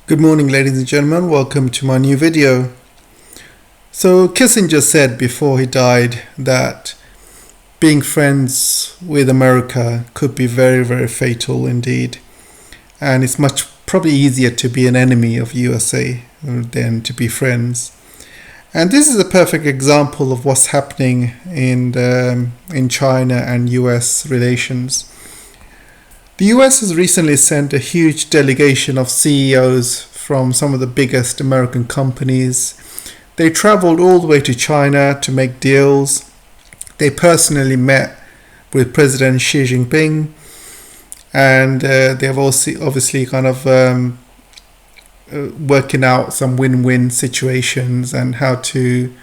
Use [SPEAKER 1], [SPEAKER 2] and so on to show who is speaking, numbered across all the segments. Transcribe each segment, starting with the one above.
[SPEAKER 1] Good morning, ladies and gentlemen. Welcome to my new video. So Kissinger said before he died that being friends with America could be very, very fatal indeed. And it's much probably easier to be an enemy of USA than to be friends. And this is a perfect example of what's happening in China and US relations. The US has recently sent a huge delegation of CEOs from some of the biggest American companies. They traveled all the way to China to make deals. They personally met with President Xi Jinping, and they have also obviously kind of working out some win-win situations and how to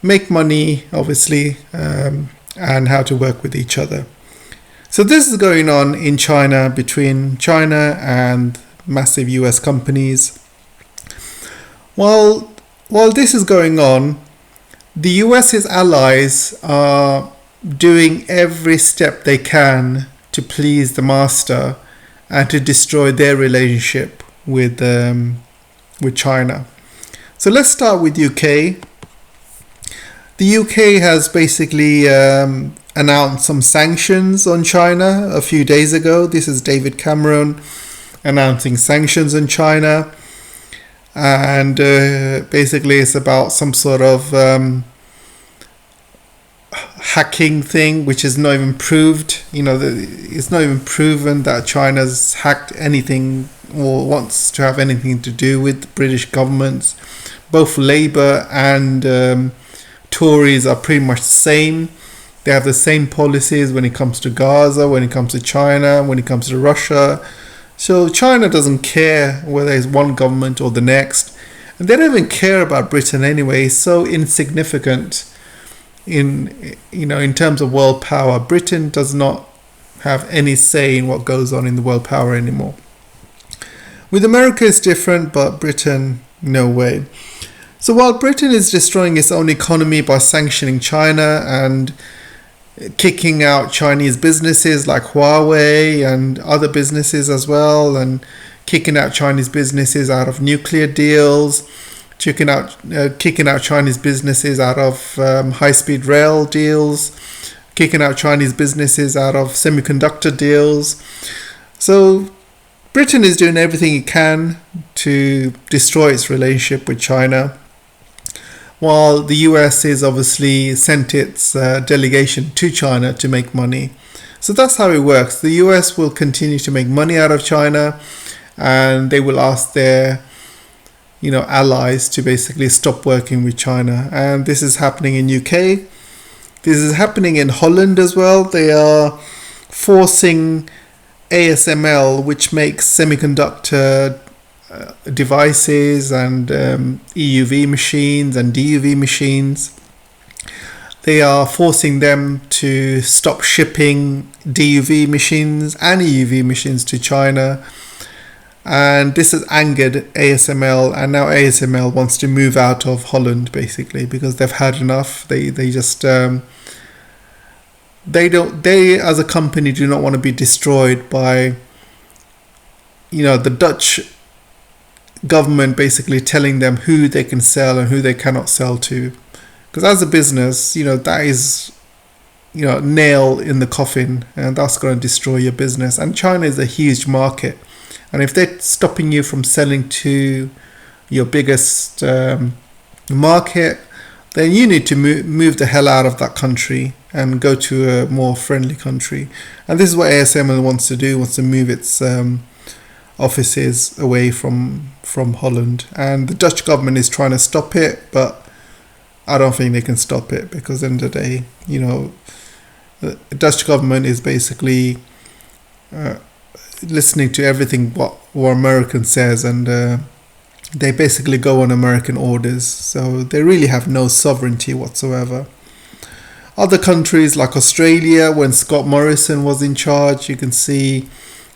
[SPEAKER 1] make money, obviously, and how to work with each other. So this is going on in China, between China and massive US companies. While this is going on, the US's allies are doing every step they can to please the master and to destroy their relationship with China. So let's start with UK. The UK has basically announced some sanctions on China a few days ago. This is David Cameron announcing sanctions on China, and basically it's about some sort of hacking thing, which is not even proved. It's not even proven that China's hacked anything or wants to have anything to do with the British governments. Both Labour and Tories are pretty much the same. They have the same policies when it comes to Gaza, when it comes to China, when it comes to Russia. So China doesn't care whether it's one government or the next. And they don't even care about Britain anyway. It's so insignificant in terms of world power. Britain does not have any say in what goes on in the world power anymore. With America it's different, but Britain, no way. So while Britain is destroying its own economy by sanctioning China and kicking out Chinese businesses like Huawei and other businesses as well, and kicking out Chinese businesses out of nuclear deals, kicking out Chinese businesses out of high-speed rail deals, kicking out Chinese businesses out of semiconductor deals. So Britain is doing everything it can to destroy its relationship with China, while the US is obviously sent its delegation to China to make money. So that's how it works. The US will continue to make money out of China, and they will ask their allies to basically stop working with China. And this is happening in UK. This is happening in Holland as well. They are forcing ASML, which makes semiconductor devices and EUV machines and DUV machines. They are forcing them to stop shipping DUV machines and EUV machines to China, and this has angered ASML, and now ASML wants to move out of Holland basically because they've had enough. They as a company do not want to be destroyed by the Dutch government basically telling them who they can sell and who they cannot sell to, because as a business that is nail in the coffin, and that's going to destroy your business. And China is a huge market, and if they're stopping you from selling to your biggest market, then you need to move the hell out of that country and go to a more friendly country. And this is what ASML wants to do, wants to move its offices away from Holland, and the Dutch government is trying to stop it, but I don't think they can stop it, because at the end of the day, the Dutch government is basically listening to everything what American says, and they basically go on American orders, so they really have no sovereignty whatsoever. Other countries like Australia, when Scott Morrison was in charge, you can see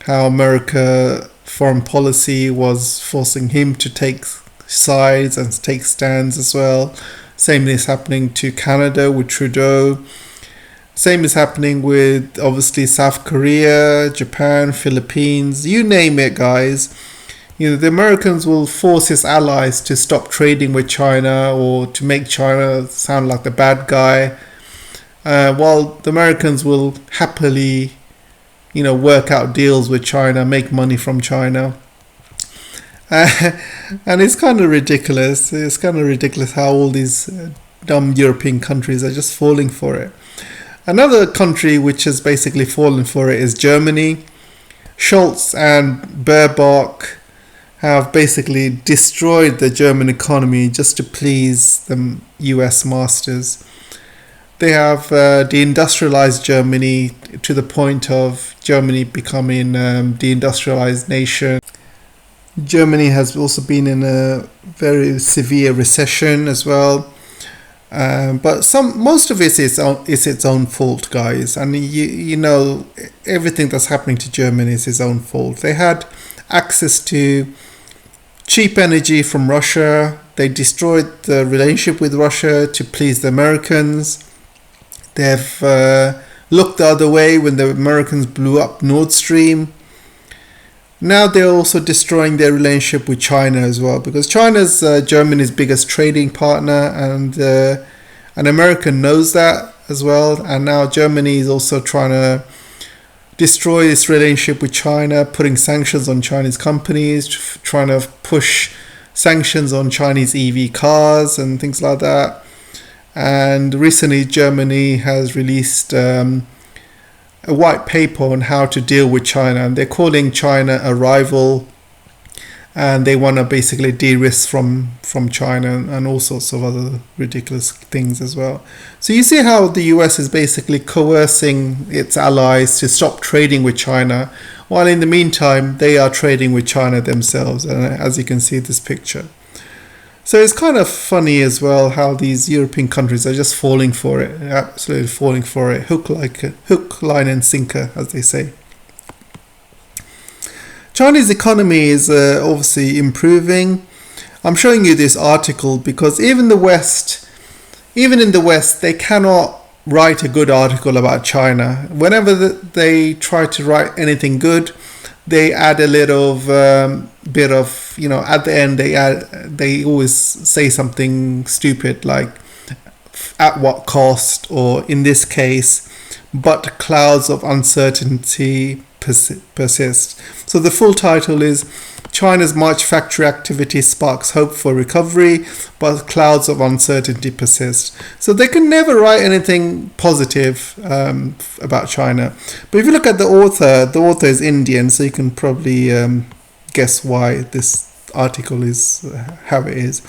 [SPEAKER 1] how America foreign policy was forcing him to take sides and take stands as well. Same is happening to Canada with Trudeau. Same is happening with obviously South Korea, Japan, Philippines, you name it, guys. the Americans will force its allies to stop trading with China or to make China sound like the bad guy, while the Americans will happily, work out deals with China, make money from China. And it's kind of ridiculous. It's kind of ridiculous how all these dumb European countries are just falling for it. Another country which has basically fallen for it is Germany. Scholz and Baerbock have basically destroyed the German economy just to please the US masters. They have deindustrialized Germany to the point of Germany becoming deindustrialized nation. Germany has also been in a very severe recession as well. But most of it is its own fault, guys. And everything that's happening to Germany is its own fault. They had access to cheap energy from Russia. They destroyed the relationship with Russia to please the Americans. They've looked the other way when the Americans blew up Nord Stream. Now they're also destroying their relationship with China as well, because China's Germany's biggest trading partner, and America knows that as well. And now Germany is also trying to destroy this relationship with China, putting sanctions on Chinese companies, trying to push sanctions on Chinese EV cars and things like that. And recently Germany has released a white paper on how to deal with China, and they're calling China a rival, and they want to basically de-risk from China and all sorts of other ridiculous things as well. So you see how the US is basically coercing its allies to stop trading with China, while in the meantime they are trading with China themselves, and as you can see in this picture. So it's kind of funny as well how these European countries are just falling for it, absolutely falling for it, hook, line and sinker, as they say. Chinese economy is obviously improving. I'm showing you this article because even in the West, they cannot write a good article about China. Whenever they try to write anything good, they add a little bit of, at the end they always say something stupid like at what cost, or in this case, but clouds of uncertainty persist. So the full title is China's March factory activity sparks hope for recovery, but clouds of uncertainty persist. So they can never write anything positive about China. But if you look at the author is Indian, so you can probably guess why this article is how it is.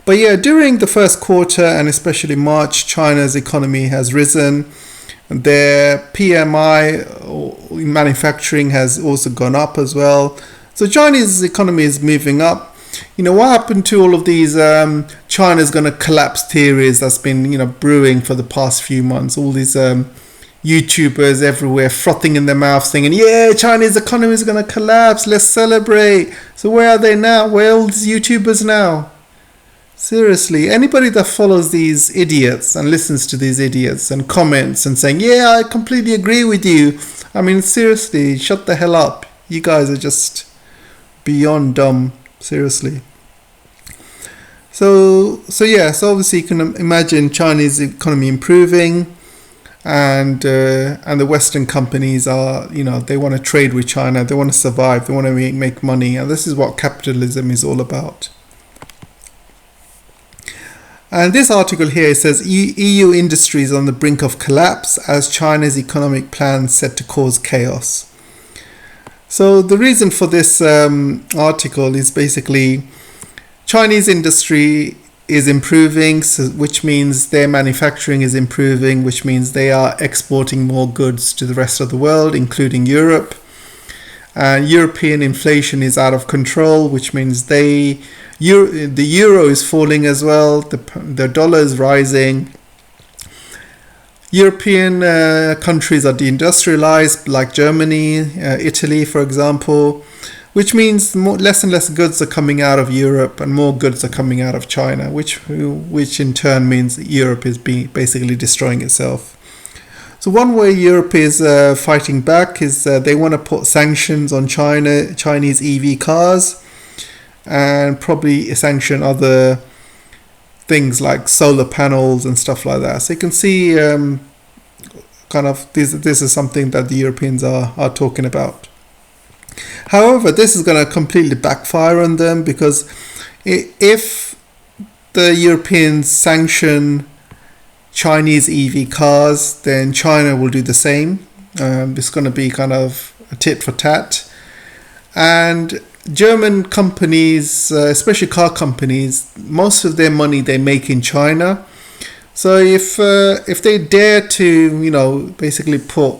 [SPEAKER 1] But yeah, during the first quarter and especially March, China's economy has risen. Their PMI in manufacturing has also gone up as well. So Chinese economy is moving up. What happened to all of these China's going to collapse theories that's been brewing for the past few months? All these YouTubers everywhere frothing in their mouth saying, yeah, Chinese economy is going to collapse, let's celebrate. So where are they now? Where are all these YouTubers now? Seriously, anybody that follows these idiots and listens to these idiots and comments and saying, yeah, I completely agree with you. I mean, seriously, shut the hell up. You guys are just beyond dumb, seriously. So obviously you can imagine Chinese economy improving, and the Western companies are, they want to trade with China, they want to survive, they want to make money, and this is what capitalism is all about. And this article here says EU industry is on the brink of collapse as China's economic plans set to cause chaos. So the reason for this article is basically Chinese industry is improving, which means their manufacturing is improving, which means they are exporting more goods to the rest of the world, including Europe. And European inflation is out of control, which means the euro is falling as well, the dollar is rising. European countries are deindustrialized, like Germany, Italy, for example, which means less and less goods are coming out of Europe and more goods are coming out of China, which in turn means that Europe is basically destroying itself. So one way Europe is fighting back is they want to put sanctions on Chinese EV cars, and probably sanction other things like solar panels and stuff like that. So you can see kind of this is something that the Europeans are talking about. However, this is going to completely backfire on them, because if the Europeans sanction Chinese EV cars, then China will do the same. It's going to be kind of a tit for tat. And German companies, especially car companies, most of their money they make in China. So if they dare to, basically put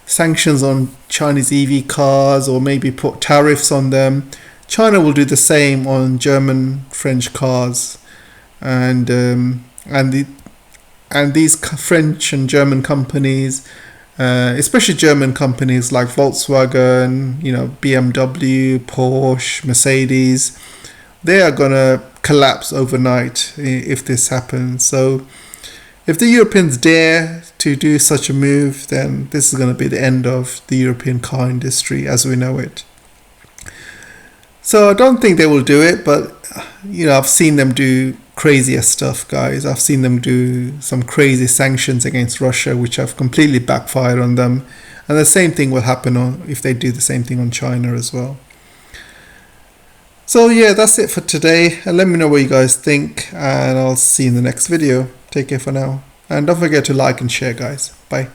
[SPEAKER 1] sanctions on Chinese EV cars, or maybe put tariffs on them, China will do the same on German, French cars, and these French and German companies, especially German companies like Volkswagen, BMW, Porsche, Mercedes, they are gonna collapse overnight if this happens. So if the Europeans dare to do such a move, then this is going to be the end of the European car industry as we know it. So I don't think they will do it, but I've seen them do crazier stuff, guys. I've seen them do some crazy sanctions against Russia, which have completely backfired on them. And the same thing will happen if they do the same thing on China as well. So yeah, that's it for today. And let me know what you guys think, and I'll see you in the next video. Take care for now. And don't forget to like and share, guys. Bye.